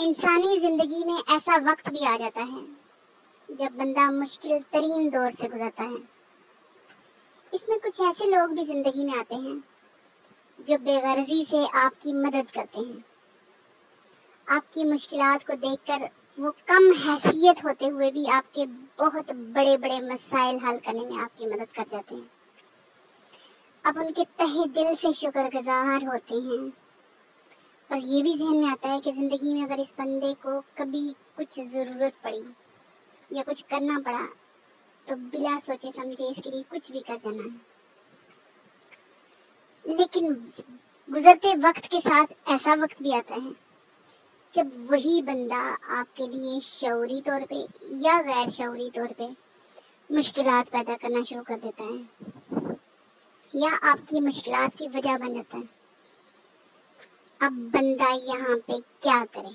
انسانی زندگی میں ایسا وقت بھی آ جاتا ہے جب بندہ مشکل ترین دور سے گزرتا ہے. اس میں کچھ ایسے لوگ بھی زندگی میں آتے ہیں جو بے غرضی سے آپ کی مدد کرتے ہیں. آپ کی مشکلات کو دیکھ کر وہ کم حیثیت ہوتے ہوئے بھی آپ کے بہت بڑے بڑے مسائل حل کرنے میں آپ کی مدد کر جاتے ہیں. آپ ان کے تہہ دل سے شکر گزار ہوتے ہیں. اور یہ بھی ذہن میں آتا ہے کہ زندگی میں اگر اس بندے کو کبھی کچھ ضرورت پڑی یا کچھ کرنا پڑا تو بلا سوچے سمجھے اس کے لیے کچھ بھی کر جانا ہے. لیکن گزرتے وقت کے ساتھ ایسا وقت بھی آتا ہے جب وہی بندہ آپ کے لیے شعوری طور پہ یا غیر شعوری طور پہ مشکلات پیدا کرنا شروع کر دیتا ہے یا آپ کی مشکلات کی وجہ بن جاتا ہے. اب بندہ یہاں پہ کیا کرے؟